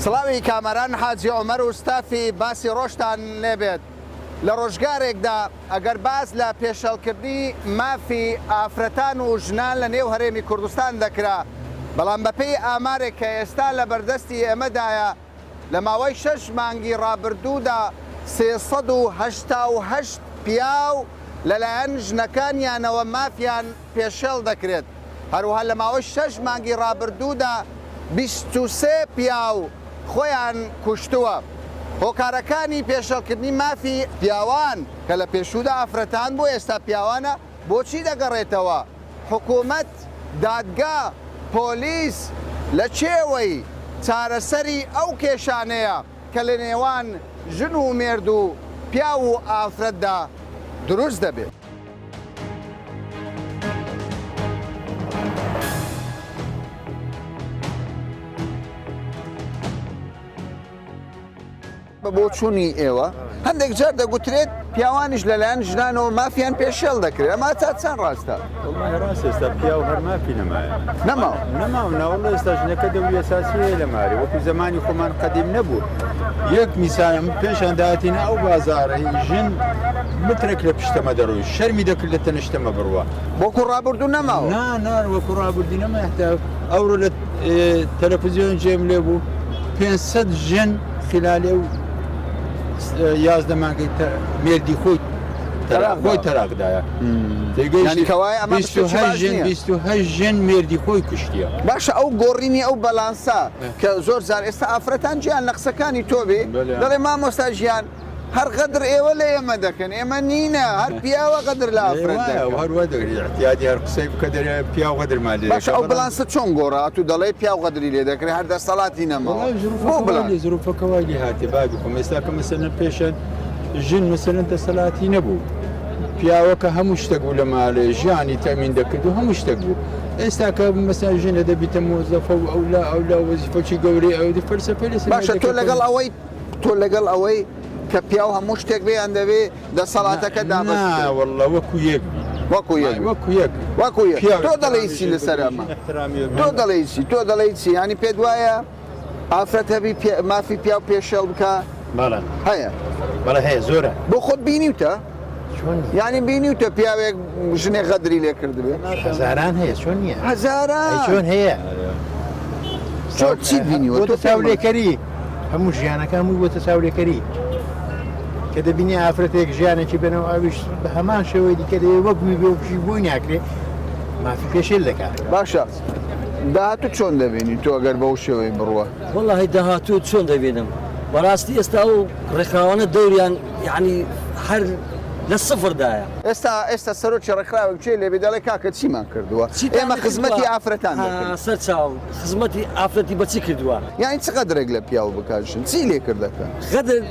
سڵاوی کامەران حاجی عومەر و ستافی باسی ڕۆژتان لێبێت لە ڕۆژگارێکدا ئەگەر باز لە پێشەڵکردنی مافی ئافرەتان و ژنان لە نێو هەرێمی کوردستان دەکرا بەڵام بەپێی ئامارێک کە ئێستا لە بەردەستی ئێمەدایە لە ماوەی 6 مانگی ڕابردوودا 388 پیاو لەلایەن ژنەکانیانەوە مافیان پێشێڵ دەکرێت هەروها لە ماوەی 6 مانگی ڕابردوودا 23 پیاو خۆیان کوشتووە. هۆکارەکانی پێشەڵکردنی مافی پیاوان کە لە پێشوودا ئافرەتان بۆ ئێستا پیاوانە بۆچی دەگەڕێتەوە؟ حکوومەت، دادگا، پۆلیس لە چێوەی چارەسەری ئەو کێشانەیە کە لە نێوان ژن و مێرد و پیاو و ئافرەتدا دروست دەبێت. بۆ چوونی ئێوە هەندێک جار دەگوترێت پیاوانیش لەلایەن ژنانەوە مافیان پێشێڵ دەکرێت ئەمە تا چەند ڕاستە؟ ڕاست ئێستا پیا و هەر مافی نەمایە نەماوە ناوەڵە ئێستا ژنەکە دەوری ئەساسیە لە ماری وەکو زمانی خۆمان قەدیم نەبوو. یەک میسانم پێشان داهاتینە ئەو بازاڕی ژن مترێک لە پشتەمە دەڕۆی شەرمی دەکرد لە تەنیشتەمە بڕوە وەکو ڕابردوو نەماوە نان وەکو ڕابردی نەما هەتا ئەوڕۆ لە تەلەڤیزیۆن جێم لێ بوو 500 ژن خلالێ و 11 مانگی مێردی خۆی تەراقدایە 28 ژن مێردی خۆی کوشتیە. باشە ئەو گۆڕینی ئەو بەلانسا کە زۆر جار ئێستا ئافرەتان گیان لە قسەکانی تۆ بێ دەڵێ مامۆستا ژیان هەر قەدر ئێوە لە ئێمە دەکەن ئێمە نینە هەر پیاوە قەدر لە ئافرەت هەروە دەگری احتیاجی هەر قسەی بکە دەرێ پیا و قەدرمان لێ. باشە ئەو بەلانسە چۆن گۆڕات و دەڵێ پیا و قەدری لێ دەکرێت هەر دەسەڵاتی نەماوە زروفەکەوای هاتی باگی خۆم ئێستا کە مەسەلەن پێشەن ژن مەسەلەن دەسەڵاتی نەبوو پیاوەکە هەموو شتێک بوو لە ماڵێ ژیانی تەمین دەکرد و هەموو شتێک بوو. ئێستا کە مەسەن ژنە دەبیتە مۆزەفە و ئەولا وەزیفەی گەورەی ئەو فەلسەفەی لەسەر باشە تۆ لەگەڵ ئەوەی کە پیاو هەموو شتێک بێیان دەوێ دەسەڵاتەکە دابەست وەڵڵا وەکو یەک وەکو یەک تۆ دەڵێی چی لەسەر ئەمە؟ تۆ دەڵێی چی ینی پێت وایە ئافرەت هەبی مافی پیاو پێشێڵ بکە؟ بەڵێ هەیە بەڵێ هەیە زۆرە بۆ خۆت بینیوتە؟ ینی بینیوتە پیاوێک ژنێ غەدری لێ کردبێ؟ هەزاران هەیە چۆن نییە؟ هەزاران چۆن هەیە؟ چۆن چی بینیوە؟ تۆ تاولێکەری هەموو ژیانەکە هەمووی بۆتە چاولێکەری کە دەبینی ئافرەتێک ژیانێکی بنەوە ئەویش بە هەمان شێوەی دیکە دەوێ وەکوی بێوشی بووی ناکرێ مافی پێشێل دەکات. باشە داهاتوو چۆن دەبینی تۆ ئەگەر بەو شێوەی بڕوە؟ وەڵڵاهی داهاتوو چۆن دەبینم بەڕاستی ئێستا و ڕێکخراوانە دەوریان یعنی هەر لە سفردایە. ئێستا سەرۆکی ڕێکخراوێک چێ لێبێ دەڵێ کاکە چیمان کردووە؟ ئێمە خزمەتی ئافرەتان سەر چاو خزمەتی ئافرەتی بەچی کردووە؟ یانی چ قەدرێک لە پیاو بکاتشن چی لێ کردەکە؟ غەدر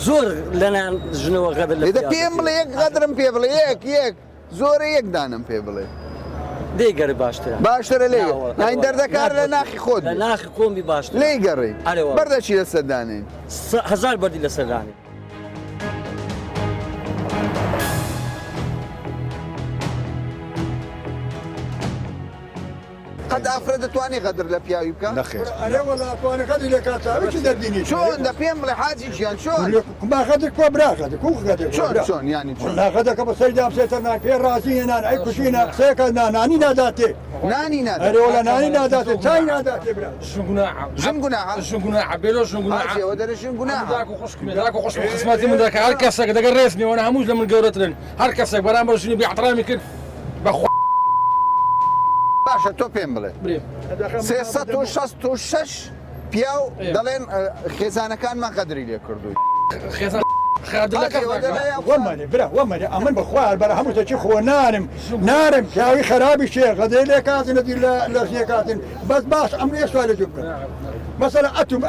زۆر لەنان ژنەوە غەدر لە پێم بڵێ یەک غەدرم پێ بڵێ یەک زۆرە یەک دانم پێ بڵێ دەیگەڕی باشترە لێ ناین دەردەکار لە ناخی خۆت لە ناخی خۆمی باشتر لێی گەڕی بەردەچی لەسەر دانین 1000 بەردی لەسەر دانین. قەت ئافرەت دەتوانێت غەدر لە پیاوی بکە؟ نەخێر چۆن دە پێم بڵێ حاجی ژیان چۆن؟ چۆن ینی ناخەدەکە بە سەری دامسێتە ناکێ ڕاستی هێنان ئەی کوشینە قسەیەکە نانی ناداتێ نانی نادەوە نانی ناداتێ چای ناداتێ ژن گوناحە بێلۆ ژن گوناحە ئێوە دەرە ژن گوناحە خزمەتی من دەکە هەر کەسێک دەگەر ڕێزنیەوە هەمووش لە من گەورەترن هەر کەسێک بەرامبەر ژنی بیاحترامی کرد بەخوا باشە تۆ پێم بڵێ 366 پیاو دەڵێن خێزانەکانمان قەدری لێ کردووی وەمەێ ئەمن بەخوار بەرە هەمووتەچی خۆ نارم پیاوی خراپی شێ غەدەی لێ کاتنە دی لە ژنێ کاتن بەس باش ئەم لێ سوالە جو بکەن مەسەلا ئەتوم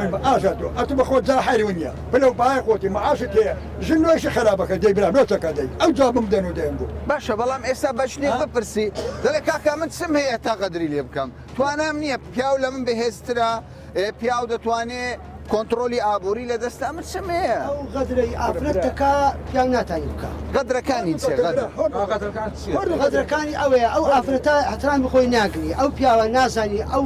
من ئاشاتۆ ئەتو بە خۆت زاحری ونیە بلەو باای خۆتی مەعاشت هەیە ژن نوێشی خراپەکە دەی برا نۆتەکە دەی ئەو جابم دەن و دەیان بوو. باشە بەڵام ئێستا بە شتێک بپرسی دەڵێ کاکا من چم هەیە تا قەدری لێ بکەم توانام نییە پیاو لە من بەهێزترە پیاو دەتوانێت کۆنتترۆلی ئابووری لە دەستا من چم هەیە ئەو غەدرەی ئافرەتەکە پیان ناتانی بکە غەدرەکانی چێ غەدرەکانی ئەوەیە ئەو ئافرەتە هەتران بخۆی ناگری ئەو پیاوە نازانی ئەو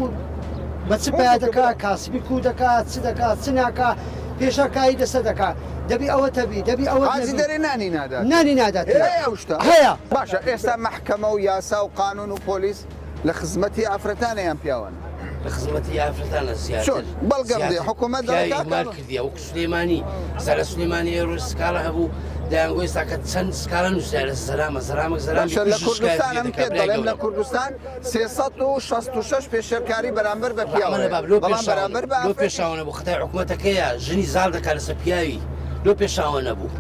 بە چ پیا دەکات کاسبی کو دەکات چ دەکات چ ناکات پێشەکایی دەسە دەکات دەبی ئەوە تەبی دەبی ئەوە حاجی دەرێ نانی نادات نانی نادات هەیە ئەو شتە هەیە باشە ئێستا محکەمە و یاسا و قانون و پۆلیس لە خزمەتی ئافرەتانەیان پیاوان لە خزمەتی ئافرەتانە چۆن بەڵگەم دێ حکوومەت مال کردی وەکو سلێمانی سەرە سلێمانی ئێرۆ سکاڵە هەبوو دایانگۆی ساکە چەند سکاڵە نووسرا لە زەرامە زەرامە زەرامی لە کوردستان ئەم پێ دەڵێم لە کوردستان 366 پێشێرکاری بەرامبەر بە پیاوە بەڵام بەرامبەر بە لۆ پێشاوە بوو خەتای حکوومەتەکەیە ژنی زاڵ دەکات لەسەر پیاوی لۆ پێشاوە نەبوو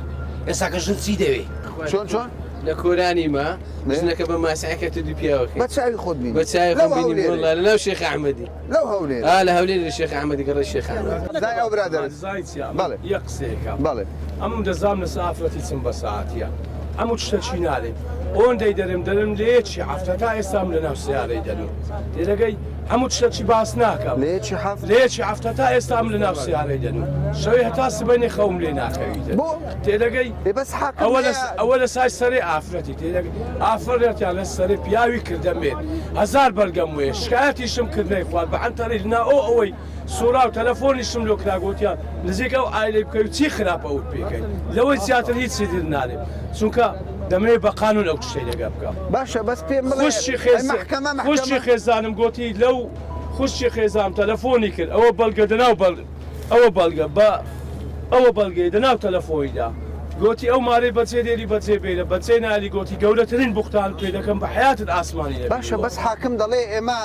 ئێستا کە ژن چی دەوێ چۆن لە کۆرانی ما ژنەکە بە ماسیەکەت دوو پیاوەکە بە چاوی خۆت بینی بە چای خۆم بینی وڵا لەناو شێخ ئەحمەدی لەو هەولێر لە هەولێر لە شێخ ئەحمەدی گەڕی شێخ ئەحمەد زای ئەو برادەر بەڵێ یەک قسەیەکە بەڵێ ئەم دەزام لە سافرەتی چم بە ساعتیە ئەموو شتەچی نالێ ئەوەندەی دەرم لێچی هەفتە تا ئێستام لە ناو سیارەی دەنم تێدەگەی هەموو شتەچی باس ناکەم لێچی هەفتە تا ئێستام لە ناو سیارەی دەنم شەوی هەتا سبەینی خەوم لێ ناکەویتە تێدەگەی ئەوە لە سای سەرێ ئافرەتی تێدەگەی ئافرەتیان لە سەرێ پیاوی کردەمێت هەزار بەرگەم وێ شکایەتیشم کردنەی خوارد بە ئەنتەڕی لنا ئەوەی سوورا و تەلەفۆنیشم لۆ کراگوتیان نزیک ئەو ئایلەی بکەوی چی خراپە ئەوت پێکەین لەوەی زیاتر هیچ سیدر نالێ چونکە دەمێ بە قانون ئەو شتەی لەگە بکە باشە بەس پێم خوشتی خێزانم گوتی لەو خوشتی خێزام تەلەفۆنی کرد ئەوە بەڵگە دەناو ئەوە بەڵگە بە ئەوە بەڵگەی دەناو تەلەفۆیدا گوتی ئەو مارەی بەچێ دێری بەچێ بێرە بەچێ نالی گوتی گەورەترین بوختان پێ دەکەم بە حیاتت ئاسمانی باشە بەس حاکم دەڵێ ئێمە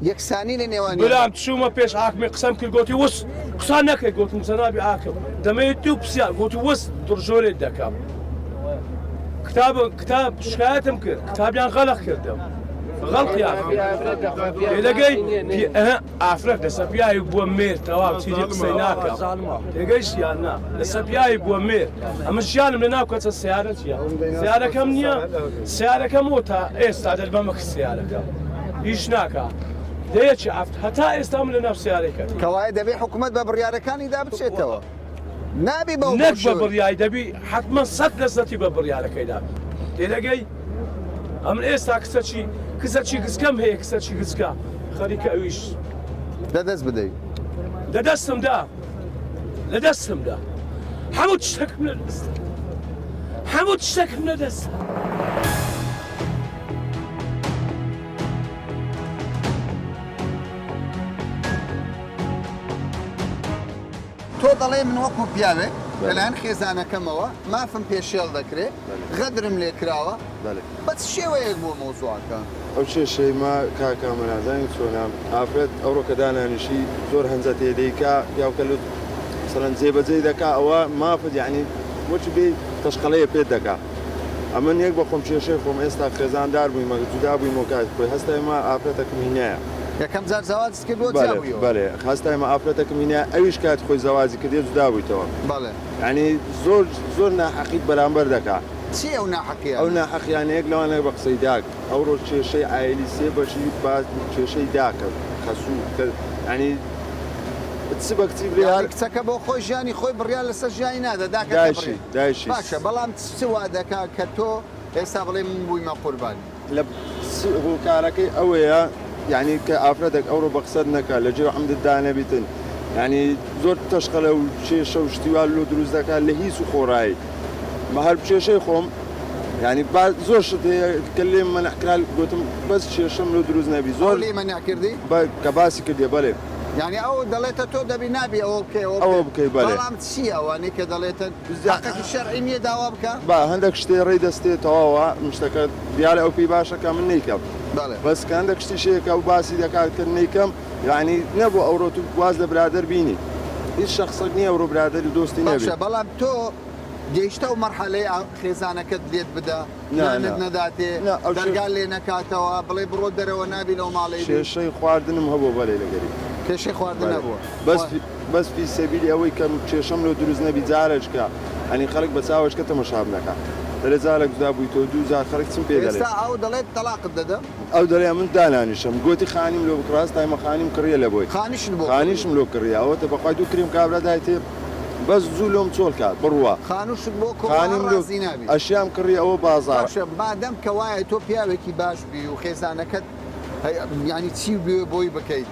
یەکسانی لە نێوانی بلام چوومە پێش حاکمی قسەم کرد گوتی وس قسان نەکەی گوتم جەنابی حاکم دەمەوێت دوو پرسیار گوتی وس دڕژۆرێت دەکەم کتاب شکایەتم کرد کتابیان غەلق کردم غەڵقیان لەگەی ئافرەت لەسەر پیاوی بووە مێر تەواو چیزی قسەی ناکەم تێگەیشتیان نا لەسەر پیاوی بووە مێر ئەمە ژیانم لە ناو کەچە سیارە چیە سیارەکەم نییە سیارەکەم و تا ئێستا دەربەمە سیارەکەم هیچ ناکە دەیەکی هەتا ئێستا من لە ناو سیارەکە کەوایە دەبێت حکوومەت بە بڕیارەکانی دا بچێتەوە نابی نەک بە بڕیای دەبی حتمما 100% بە بڕیارەکەیدا تێدەگەی ئەم ئێستا کچەکی گزکەم هەیە کچەکی گزکە خەریکە ئەویش دەدەست بدەیت لەدەستمدا لەدەستمدا هەموو شتێکم لەدەست هەموو شتێکم لەدەست تۆ دەڵێ من وەکو پیاوێک لەلایەن خێزانەکەمەوە مافم پێشێڵ دەکرێت غەدرم لێ کراوە بەس شێوەیەک بۆ مۆزوعەکە ئەو کێشەی ما کاکامە نازانین چۆنام ئافرەت ئەوڕۆکە دانانیشی زۆر هەنجە تێدەیکا یاوکە لە سەرەن جێبەجێ دەکا ئەوە مافت یعنی وەچ بێ تەشقەڵەیە پێت دەکا ئەمن یەک بە خۆم کێشەی خۆم ئێستا خێزاندار بوویمە جودا بوویمەوە کات خۆی هەستای ما ئافرەتەکەم هینایە یەکەم جار زەواج کردووە بەڵێ هەستای ما ئافرەتەکەم هینایە ئەویش کات خۆی زەواجی کردێ جودا بوویتەوە بەڵێ یعنی زۆر ناحەقیت بەرامبەر دەکا چی ئەو ناحەقیە ئەو ناحەقیانەیەک لەوانەیە بە قسەی داک ئەوڕۆ کێشەی ئایلی سێ بەشی باز کێشەی داکە خەسوو ینی چ بە کچی برێ کچەکە بۆ خۆی ژیانی خۆی بڕیان لەسەر ژیانی نادە دایشی باشە بەڵام چوا دەکا کە تۆ ئێستا بڵێ من بوویمە قوربانی لە کارەکەی ئەوەیە یعنی کە ئافرەتێک ئەوڕۆ بە قسەت نەکە لە جێ عەمدت دانەبیتن ینی زۆر تەشقەلە و کێشە و شتیوال لۆ دروست دەکات لە هیچ و خۆڕایی بە هەر کێشەی خۆم ینی زۆر شت کە لێم مەنەحکرا گوتم بەس کێشەم لۆ دروست نەبی زۆر لێ مەنەعکردی کە باسی کردێ بەڵێ یعنی ئەو دەڵێتە تۆ دەبی نابی ئەوە بکەی ئەوە بکەی بەڵێ بەڵام چی ئەوانەی کە دەڵێتە زیاتەکی شەرعی نییە داوا بکە با هەندێک شتێ ڕێی دەستێتەوەوە مشتەکە دیارە ئەو پێی باشەکە من نیکەم بەس کە هەندێک شتی شەیەکە و باسی دەکات کە نیکەم یعنی نەبوو ئەوڕۆ تو واز لە برادەر بینی هیچ شخصێک نییە ئەوڕۆ برادەری دۆستی نەبێت بەڵام تۆ گەیشتە و مەرحەلەی خێزانەکەت لێت بدە نانت نەداتێ دەرگال لێ نەکاتەوە بڵێ بڕۆ دەرەوە نابی لەو ماڵی کێشەی خواردنم هەبوو بەلێ لەگەری کێشەی خواردن نەبووە بەس فی سەبیلی ئەوەی کەم کێشەم لە دروست نەبی جارێککە هەنی خەڵک بە چاوەشکە تەمەشاب نەکات لە جارێک جودا بووی تۆ دوو جار خەڵک چم پێ دەڵێت ئێستا ئەو دەڵێت تەلاقت دەدەم ئەو دەڵێ من دانانیشم گوتی خانیم لۆ بکڕاست تایمە خانیم کڕیە لە بۆی خانیشم لۆ کڕیە ئەوەتە بەخوای دوو کریم کابرا دایتێ بەس زوو لۆم چۆل کات بڕوە خانوشت بۆ کۆڕازی نابی ئەشیام کڕی ئەوە بازار بادەم کە وایە تۆ پیاوێکی باش بی و خێزانەکەت يعني چی بۆی بکەیت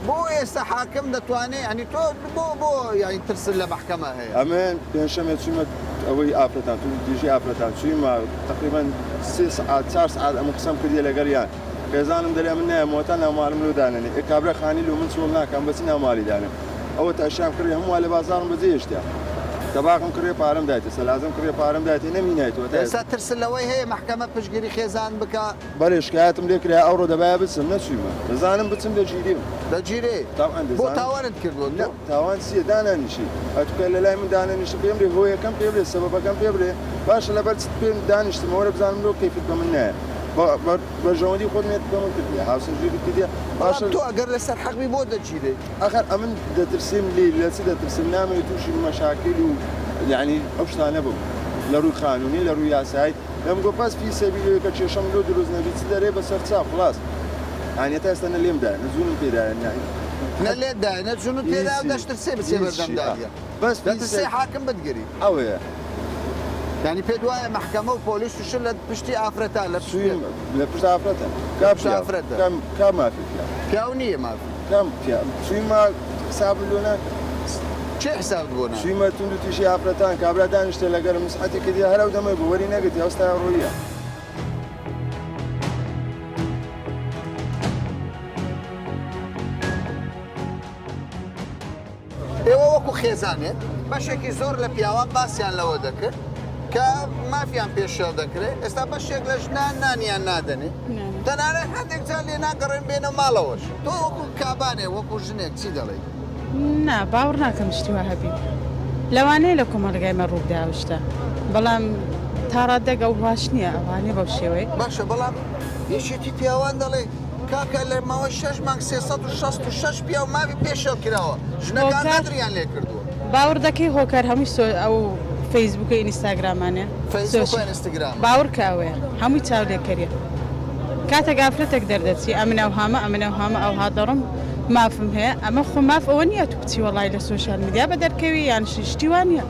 بۆ ئێستا حاکم دەتوانێت ینی تۆ بۆ یانی ترسن لە محکەمە هەیە ئەمە پێنجشەمە چوومە ئەوەی ئافرەتان دیژی ئافرەتان چوویمە تقریبان 3 ساعت 4 ساعت ئەمە قسەم کردی لەگەریان خێزانم دەرێ من نایە مۆتە ناومالم لەو دانێنێ کابرا خانی لە من چۆم ناکەم بەچی ناومالی دانێن ئەوە تاشام کردی هەموو لە بازارم بەجێ هێشتیا تەباقم کڕێ پارەم دایتە سەلازم کڕێ پارەم دایێ نەمینایەوە ئێستا ترسن لەوەی هەیە محکەمە پشتگیری خێزان بکە بەڵێ شکایەتم لێ کرا ئەوڕۆ دەبایە بچم نەچوویمە دەزانم بچم لەگیریم دەگیرێ بۆ تاوانت کردو تاوان چیە دانانیشی ئەتوکە لە لای من دانانیشی پێم لێ هۆیەکەم پێ بێ سەبەبەکەم پێ بێ باشە لەبەر پێم دانیشتمەوە بزانم لەو کەیفیت بە من نایە بەژەوەندی خۆت نێت بە من کردی هاوسەرگیری کردی باشە تۆ ئەگەر لەسەر حەقی بۆ دەگیرێ ئەخەر ئەمن دەترسیم لێ لە چ دەترسم نامەوێت تووشی مەشاکل و یعنی ئەو شتانە بوو لە ڕووی قانونی لە ڕووی یاسایی لەم گۆ پاس فی سەبیلەوەی کە کێشەم لۆ دروست نەبی چ دەرێ بەسەر چاپ خلاص یعنی تا ئێستا نە لێمدا نەزوونم پێدایە نە لێدا نەجوونت پێدا دەشترسێ بچێ بەردەمداریە بەس دەترسێ حاکم بتگری ئەوەیە ینی پێ دوایە محکەمە و پۆلیس توش لە پشتی ئافرەتە لە سویم لە پشت ئافرەتە کاپش ئافرەتە کام مافی پیاو نییە مافی کام سویمە حساب لۆنە چه حساب بۆنا سویمە تونند و تووشی ئافرەتان کابرا دانیشتە لەگەر مسحەتی کردی هەرو دەمەی بۆ وەری نەگەتی هەستا ڕۆیە ئێوە وەکو خێزانێت بەشێکی زۆر لە پیاوان باسییان لەوە دەکرد کە مافیان پێشێڵ دەکرێت ئێستا بەشێک لە ژنان نانیان نادەنێ تەنانەت هەندێک جار لێ ناگەڕێن بێنە ماڵەوەش تۆ وەکو کابانێ وەکو ژنێک چی دەڵێ نا باوەڕ ناکەم شتیوە هەبی لەوانەیە لە کۆمەلگای ڕووداوشتە بەڵام تاڕادەگە و باش نییە ئەوانێ بەو شێوەی باشە بەڵام یەشێتی پیاوان دەڵێ کاکە لە ماوە 6 مانگ 366 پیا و ماوی پێشێڵ کراوە ژنەکان قەدریان لێ کردووە باوەڕ دەکەی هۆکار هەمووی ئەو فەیسبووکە ئینستاگرامانێ باوەڕ کاوەیە هەمووی چاو لێکەریە کاتێک ئافرەتێک دەردەچی ئەمنە و هامە ئەو هادەڕم مافم هەیە ئەمە خۆ ماف ئەوە نییە تو بچی وەڵای لە سوۆشال میدیا بە دەرکەوی یان شتیوان نیە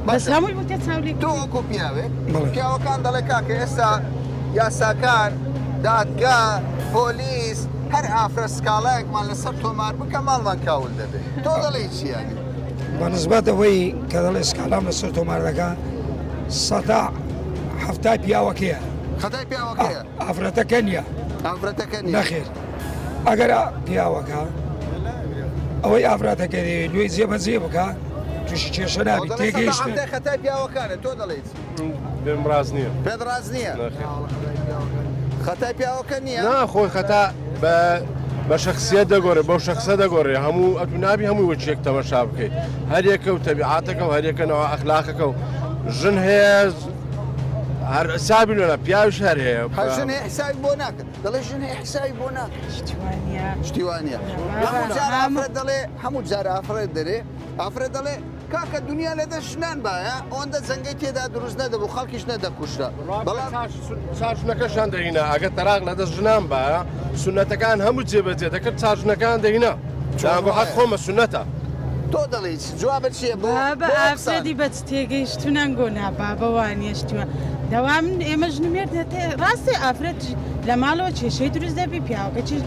بەس هەمووی بوتێ چاولی تۆ وەکو پیاوێک پیاوەکان دەڵێ کاکە ئێستا یاساکان دادگا پۆلیس هەر ئافرە سکاڵایەکمان لەسەر تۆمار بکە ماڵمان کاول دەبێت تۆ دەڵێ چیانی بەنسبەتەوەی کە دەڵێ سکالام لەسەر تۆمار دەکا سەدا هەفتای پیاوەکەیە خەتای پیاوەکەیە ئافرەتەکە نییە ئافرەتەکە نیە نەخێر ئەگەر پیاوەکە ئەوەی ئافرەتەکە نوێی جێبەجێ بکە تووشی کێشە نابی تێگەیشت خەتای پیاوەکانە تۆ دەڵێیت پێم ڕاز نییە پێت ڕاز نییە خەتای پیاوەکە نییە ناخۆی خەتا بە شخصیت دەگۆڕێ بەو شخصە دەگۆڕێ هەموو ئەتونابی هەمووی وەچێک تەمەشا بکەیت هەریەکە و تەبیعاتەکە و هەریەکەنەوە ئەخلاقەکە و ژن هەیە هەر حسابی لۆنە پیاویش هەر هەیە ژنێ حسابی بۆ ناکرد دەڵێ ژنێ حسابی بۆ ناکرد شتیوانە هەموو جار ئافرەت دەرێ ئافرەت دەڵێ کاکە دنیا لەدە ژنان باە ئەوەندە جەنگەی تێدا دروست نەدەبوو خەڵکیش نەدەکوشرا بەڵام چاژنەکەشان دەهینە ئەگە تەراق لەدەست ژنان باە سونەتەکان هەموو جێبەجێ دەکرد چاژنەکان دەهینە داگۆ حەق خۆمە سونەتە تۆ دەڵێیت جوابەت چییە بە ئافرەتی بەچ تێگەیشتونان گۆ نابابەوانیە شتیوە دەوام ئێمە ژنمێر ڕاستی ئافرەت لە ماڵەوە کێشەی دروست دەبی پیاوەکە چی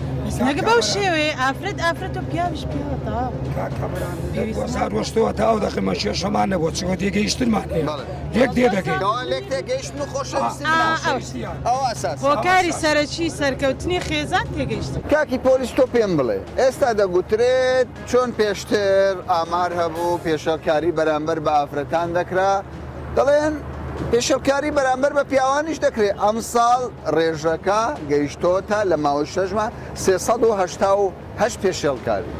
نەگە بەو شێوەیە ئافرەت و پیاویش پیاوەتە ڕۆشتەوە تا ئەو دەقمە کێشەمان نەبوو چۆ تێگەیشتنمان یەک دێ دەکەین هۆکاری سەرەکی سەرکەوتنی خێزان تێگەیشت کاکی پۆلیس تۆ پێم بڵێ ئێستا دەگوترێت چۆن پێشتر ئامار هەبوو پێشەکاری بەرامبەر بە ئافرەتان دەکرا دەڵێن پێشەکاری بەرامبەر بە پیاوانیش دەکرێت ئەم ساڵ ڕێژەکە گەیشتۆتە لە ماوەی 6 مانگ 388 پێشێڵکاری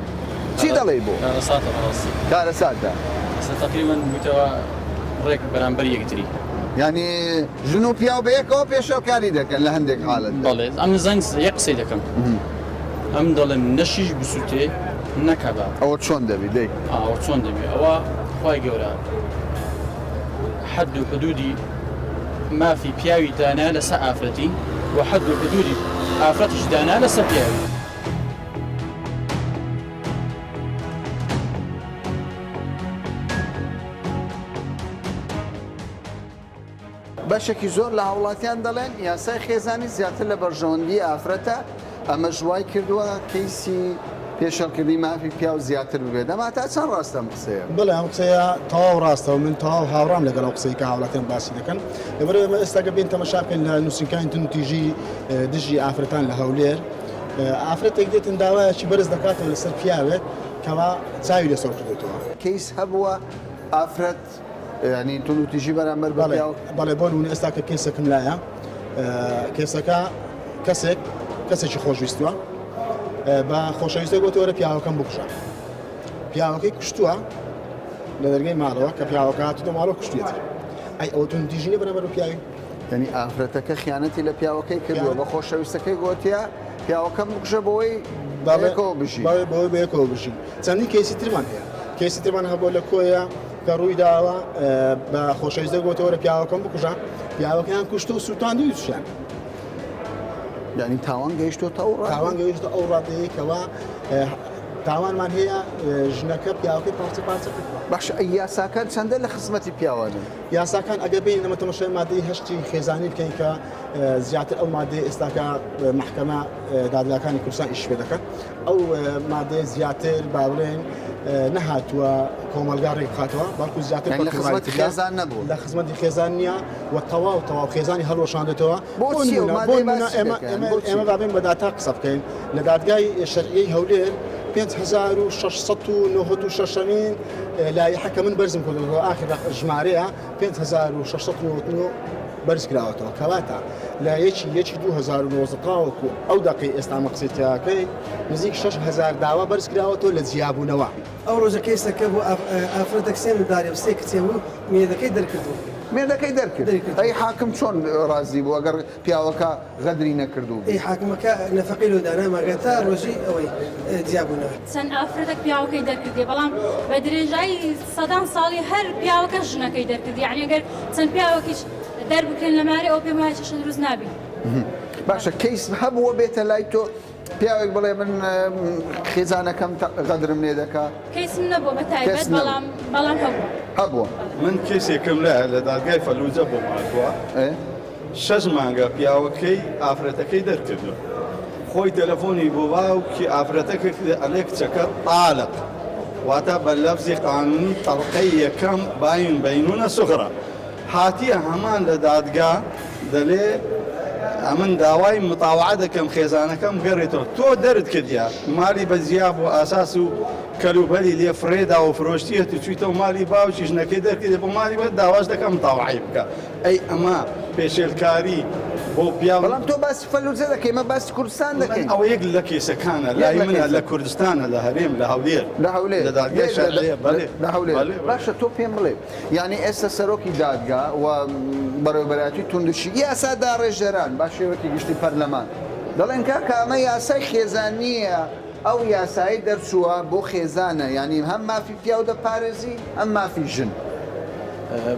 چی دەڵێ بۆ کارەساتە تقریبا بوویتەوە ڕێک بەرامبەر یەکتری ینی ژن و پیاو بەیەکەوە پێشەکاری دەکەن لە هەندێک حاڵەت بەڵێ ئەم زەنگ یەک قسەی دەکەم ئەم دەڵێم نەشیش بسووتێ نەکەبا ئەوە چۆن دەبی دەی ئەوە چۆن دەبێت ئەوە خی گەورە حد و حدودی مافی پیاوی دانا لەسەر ئافرەتی و حد و حدودی ئافرەتیش دانا لەسەر پیاوی بەشێکی زۆر لە هاوڵاتیان دەڵێن یاسای خێزانی زیاتر لە بەرژەوەندی ئافرەتە ئەمە ژوای کردووە کەیسی پێشەڵکردی مافی پیا و زیاتر ببێت دەما تا چەند ڕاستەم قسەیە بڵێ ئەم قسەیە تەواو ڕاستەوە من تەواو هاوڕام لەگەڵ ئەو قسەی کە هاوڵاتیان باسی دەکەن لەبەر ئێمە ئێستاگە بین تەماشا بکەین لە نووسینگەکانی تونتیژی دژی ئافرەتان لە هەولێر ئافرەتێک دێتن داوایەکی بەرز دەکاتەوە لەسەر پیاوێک کەوا چاوی لەسەر کردێتەوە کەیس هەبووە ئافرەت ینی تونتیژی بەرامبەر بەڵێ بۆ نمونە ئێستا کە کێسەکەم لایە کێسەکە کەسێکی خۆشویستووە بە خۆشەویستە گوتوەرە پیاوەکەم بکوژە پیاوەکەی کوشتووە لە دەرگای ماڵەوە کە پیاوەکە هاتووە ماڵەوە کوشتێتر ئەی ئەوە تونتیژینە بەرامبەر پیاوی ینی ئافرەتەکە خیانەتی لە پیاوەکەی کردووە بە خۆشەویستەکەی گوتیە پیاوەکەم بکوژە بۆی بەڵێکەوە بژی بۆی بەیەکەوە بژی چەندی کەیسی ترمان هەیە کەیسی ترمان هەبوو لە کۆیە کە ڕووی داوە بە خۆشەویستە گوتوەرە پیاوەکەم بکوژە پیاوەکەیان کوشتە و سووتاندی دووشیان ینی تاوان گەیشتۆتە ئەو تاوان گەیشتە ئەو ڕادەیەکەوە تاوانمان هەیە ژنەکە پیاوەکەی پارچە پارچە باش یاساکان چەندە لە خزمەتی پیاوانن یاساکان ئەگە بین لەمە تەماشای مادەی هەشتی خێزانی بکەین کە زیاتر ئەو مادەی ئێستاکە محکەمە دادگاکانی کوردستان ئیش پێ دەکەن ئەو مادەی زیاتر باڵێن نەهاتووە کۆمەلگارێک بخاتەوە بەڵکو زیاتر لە خزمەتی خێزان نەبوو لە خزمەتی خێزان نییە و تەواو خێزانی هەڵۆشاندێتەوە ئێمە بابین بە داتا قسە بکەین لە دادگای شەرعیەی هەولێر 5696 لایحەکە من بەرزم کردەوە ئاخر ژمارەیە 5699 بەرز کراوەتەوە کەواتە لە یەکی 2019 تاوەکو ئەو دقی ئێستا مەقسیتیاکەی نزیک 6000 داوا بەرز کراوەتەوە لە جیابوونەوە ئەو ڕۆژە کەیسەکە بۆ ئافرەتێک سێ منداڵی و سێ کچێ بوو مێردەکەی دەرکردو مێردەکەی دەرکرد ئەی حاکم چۆن ڕازی بوو ئەگەر پیاوەکە غەدری نەکردو ئەی حاکمەکە نەفەقی لۆدانا ماگە تا ڕۆژی ئەوەی جیابوونەوە چەند ئافرەتێک پیاوەکەی دەرکردی بەڵام بە درێژایی سەدان ساڵی هەر پیاوەکە ژنەکەی دەرکردی یعنی ئەگەر چەند پیاوەکیش دەربکەن لە مارێ ئەو پێم وایە چەشە دروست نابی باشە کەیس هەبووە بێتە لای تۆ پیاوێک بڵێ من خێزانەکەم غەدرم لێ دەکا کەیسم نەبووە بە تایبەت بەڵام هەبووە من کێسێکم لایە لە دادگای فەلوجە بۆ ماتووە 6 مانگە پیاوەکەی ئافرەتەکەی دەرکردو خۆی تەلەفۆنی بۆ باوکی ئافرەتەکە ئەلێ کچەکە تاالق واتە بە لەفزی قانونی تەڵقەی یەکەم باین بەینونە سوغرا هاتیە هەمان لە دادگا دەلێ ئەمن داوای متاوعە دەکەم خێزانەکەم گەڕێتەوە تۆ دەرت کردیا مالی بەزیا بۆ ئاساس و کەلوبەری لێ فرێدا و فرۆشتیە تو چیتە و مالی باوکی ژنەکەی دەرکردێ بۆ مالی بە داواش دەکەم متاوعی بکە ئەی ئەمە پێشێلکاری بۆ پیا بەڵام تۆ باسی فەلوجە دەکەی مە باسی کوردستان دەکەین ئەوە یەک لە کێسەکانە لای منە لە کوردستانە لە هەرێم لە هەولێر لە دادگای شارعەیە لە هەولێر باشە تۆ پێم بڵێ یعنی ئێستا سەرۆکی دادگا و بەڕێوەبەرایەتی توندشی یاسا داڕێژەران با شێوەکی گشتی پەرلەمان دەڵێن کاکە ئەمە یاسای خێزانیە ئەو یاسایی دەرچووە بۆ خێزانە ینی هەم مافی پیا و دەپارێزی ئەم مافی ژن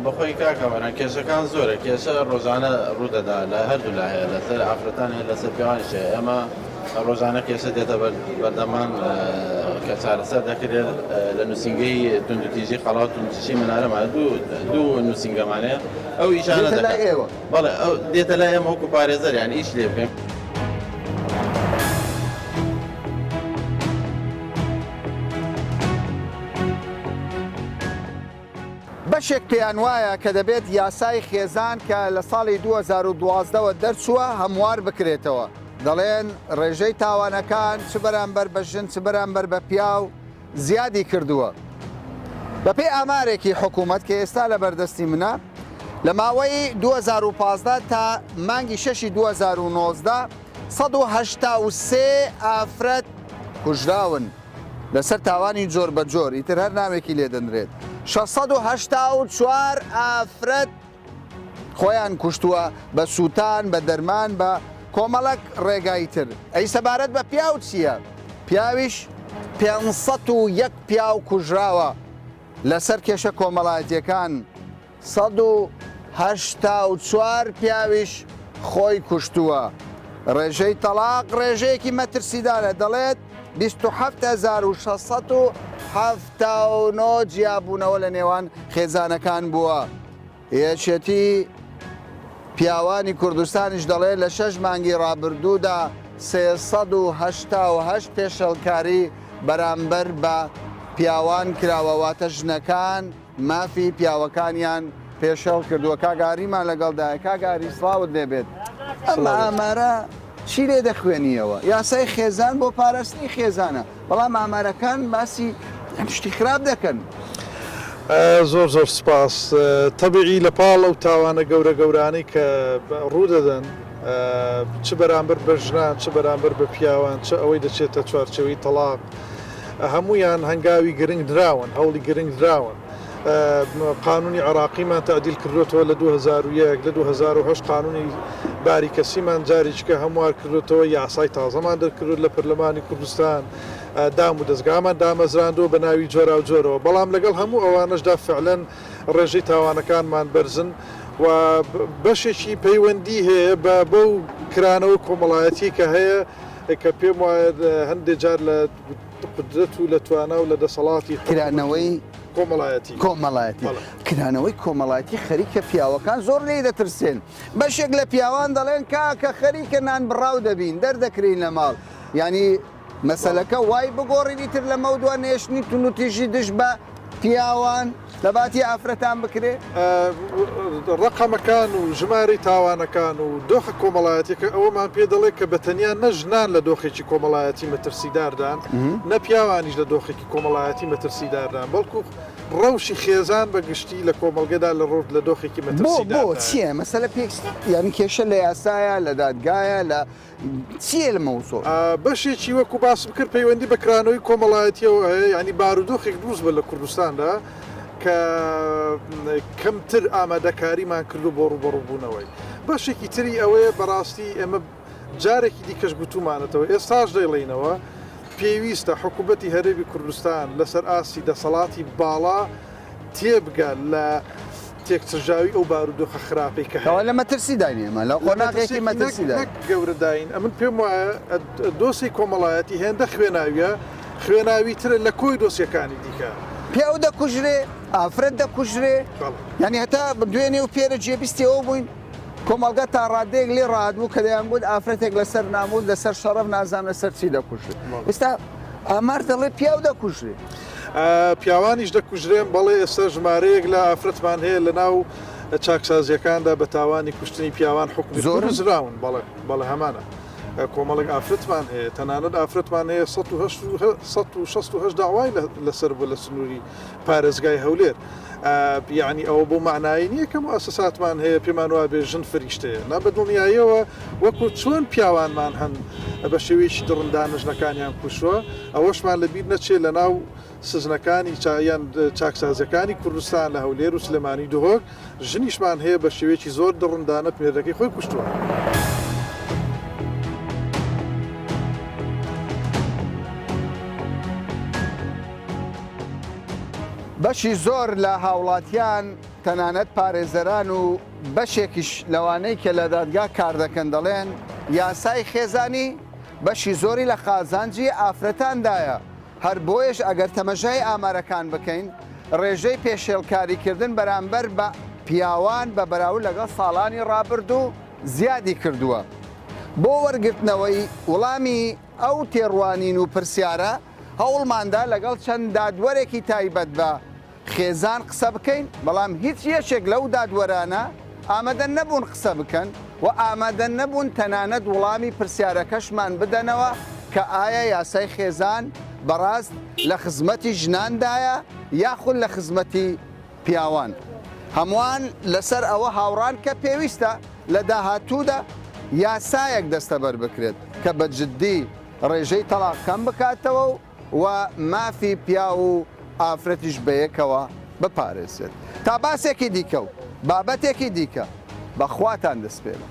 بەخۆی کاکەوانە کێسەکان زۆرە کێسە ڕۆژانە ڕوودەدا لە هەردوو لایە لەسەر ئافرەتان هەیە لەسەر پیاوانیشە ئەمە ڕۆژانە کێسە دێتە بەردەمان کە چارەسەر دەکرێت لە نووسنگەی توندوتیژی خەڵات توندشی منارەمان دوو نووسنگەمانەیە ئەو ئیشانە دەکات بەڵێ ئەو دێتە لای ئێمە وەکو پارێزەر یان ئیش لێ بکەین بەشێک پێیان وایە کە دەبێت یاسای خێزان کە لە ساڵی 2012ەوە دەرچووە هەموار بکرێتەوە دەڵێن ڕێژەی تاوانەکان چ بەرامبەر بە ژن چ بەرامبەر بە پیاو زیادی کردووە بەپێی ئامارێکی حکوومەت کە ئێستا لە بەردەستی منە لە ماوەی 2015 تا مانگی 6 2019 183 ئافرەت کوژراون لەسەر تاوانی جۆر بە جۆر ئیتر هەر نامێکی لێ دەنرێت 684 ئافرەت خۆیان کوشتووە بە سووتان بە دەرمان بە کۆمەڵک ڕێگایی تر ئەی سەبارەت بە پیاو چییە؟ پیاویش 501 پیاو کوژراوە لەسەر کێشە کۆمەڵایەتیەکان 184 پیاویش خۆی کوشتووە ڕێژەی تەلاق ڕێژەیەکی مەترسیدارە دەڵێت 27679 جیابوونەوە لە نێوان خێزانەکان بووە یەکێتی پیاوانی کوردستانیش دەڵێ لە 6 مانگی ڕابردوودا 388 پێشەڵکاری بەرامبەر بە پیاوان کراوەواتە ژنەکان مافی پیاوەکانیان پێشەڵ کردووە. کاگاریمان لەگەڵدایە. کاگاری سڵاوت لێبێت. ئەمە ئامارە چی لێ دەخوێنیەوە؟ یاسای خێزان بۆ پاراستنی خێزانە، بەڵام ئامارەکان باسی ئەم شتی خراپ دەکەن. زۆر زۆر سپاس. تەبیعی لە پاڵ ئەو تاوانە گەورە گەورانەی کە ڕوودەدەن چ بەرامبەر بە ژنان، چ بەرامبەر بە پیاوان، چ ئەوەی دەچێتە چوارچەوەی تەلاق، هەمویان هەنگاوی گرنگ دراون، هەوڵی گرنگ دراون. قانونی عراقیمان تعدیل کردوێتەوە لە 2001 لە 2008 قانونی باریکەسیمان جاریچکە هەموار کردوێتەوە، یاسای تازەمان دەرکردوت لە پەرلەمانی کوردستان، دام و دەستگامان دامەزراندوە بە ناوی جۆرا و جۆرەوە. بەڵام لەگەڵ هەموو ئەوانەشدا فعلەن ڕێژەی تاوانەکانمان بەرزن و بەشێکی پەیوەندی هەیە بە بەو کرانەوە کۆمەڵایەتی کە هەیە کە پێم وایە هەندێک جار لە قدرەت و لە توانە و لە دەسەڵاتی کرانەوەی کۆمەڵایەتی کرانەوەی کۆمەڵایەتی خەریکە پیاوەکان زۆر لێ دەترسێن. بەشێک لە پیاوان دەڵێن کاکە خەریکە نان بڕاو دەبین دەردەکرین لە ماڵ، ینی مەسەلەکە وای بگۆڕینی تر لە مەودوان نێشتنی تونوتیژی دش بە پیاوان لەباتی ئافرەتان بکرێ. ڕقەمەکان و ژمارەی تاوانەکان و دۆخە کۆمەڵایەتیەکە ئەوەمان پێ دەڵێ کە بەتەنیان نەژنان لە دۆخێکی کۆمەڵایەتی مەترسیداردان، نە پیاوانیش لە دۆخێکی کۆمەڵایەتی مەترسیداردان، بەڵکو ڕەوشی خێزان بەگشتی لە کۆمەلگەدا لە ڕۆژ لە دۆخێکی مەترسیدار. بۆ چییە مەسەلە پێ یانی کێشە لە یاسایە لە دادگایە لە چیە لە مەوسۆ؟ بەشێکی وەکو باسم کرد پەیوەندی بە کرانەوەی کۆمەڵایەتیەوە هەیە، ینی بارودۆخێک دروست بە لە کوردستاندا کە کەمتر ئامادەکاریمان کردو بۆ ڕوبەڕووبوونەوەی. بەشێکی تری ئەوەیە بەڕاستی ئێمە جارێکی دیکەش گوتومانێتەوە ئێستاش دەیڵێنەوە پێویستە حکوومەتی هەرێمی کوردستان لەسەر ئاسی دەسەڵاتی باڵا تێبگە لە تێکچەژاوی ئەو بارودۆخە خراپەی کە لە مەترسی داینێمە لە قۆناغێکی مەترسیدا گەورەداین. ئەمن پێم وایە دۆسی کۆمەڵایەتی هێندە خوێناویە خوێناوی ترە لە کۆی دۆسیەکانی دیکە. پیاو دەکوژرێ، ئافرەت دەکوژرێ، ینی هەتا دوێنێ و پێرە جێبیستەوە بووین کۆمەلگە تا ڕادێک لێ ڕادبوو کە دەیان بوون ئافرەتێک لەسەر ناموز لەسەر شەڕەف نازان لەسەر چی دەکوژێت. ئێستا ئامار دەڵێ پیاو دەکوژرێ. پیاوانیش دەکوژرێن بەڵێ ئێستا ژمارەیەک لە ئافرەتمان هەیە لە ناو چاکسازیەکاندا بە تاوانی کوشتنی پیاوان حکومی زۆر زراون بەڵێ هەمانە. کۆمەڵک ئافرەتمان هەیە تەنانەت ئافرەتمان هەیە 168 داوای لەسەر بوو لە سنووری پارێزگای هەولێر. یعنی ئەوە بۆ معنایی نییە کە مؤسساتمان هەیە پێمان وایە بێ ژن فریشتەیە نا بە دڵنیاییەوە وەکو چۆن پیاوانمان هەن بە شێوەیەکی دڕندانە ژنەکانیان کوشوە ئەوەشمان لەبیر نەچێت لە ناو سزنەکانی چایان چاکسازەکانی کوردستان لە هەولێر و سلێمانی دوهۆک ژنیشمان هەیە بە شێوەیەکی زۆر دڕندانە پێدەکەی خۆی کوشتووە. بەشی زۆر لە هاوڵاتیان تەنانەت پارێزەران و بەشێکیش لەوانەی کە لە دادگا کار دەکەن دەڵێن یاسای خێزانی بەشی زۆری لە خازانجی ئافرەتاندایە. هەر بۆیش ئەگەر تەمەژای ئامارەکان بکەین ڕێژەی پێشێڵکاریکردن بەرامبەر بە پیاوان بە بەراورد لەگەڵ ساڵانی ڕابردوو زیادی کردووە. بۆ وەرگرتنەوەی وەڵامی ئەو تێڕوانین و پرسیارە هەوڵماندا لەگەڵ چەند دادوەرێکی تایبەت بە خێزان قسە بکەین، بەڵام هیچ یەشێک لەو دادوەرانە ئامادە نەبوون قسە بکەن و ئامادە نەبوون تەنانەت وەڵامی پرسیارەکەشمان بدەنەوە کە ئایا یاسای خێزان بەڕاست لە خزمەتی ژناندایە یاخود لە خزمەتی پیاوان. هەمووان لەسەر ئەوە هاوڕان کە پێویستە لە داهاتوودا یاسایەک دەستەبەر بکرێت کە بە جددی ڕێژەی تەلاق کەم بکاتەوە و مافی پیا و ئافرەتیش بەیەکەوە بپارێزێت. تا باسێکی دیکە و بابەتێکی دیکە بەخواتان دەست پێڵە.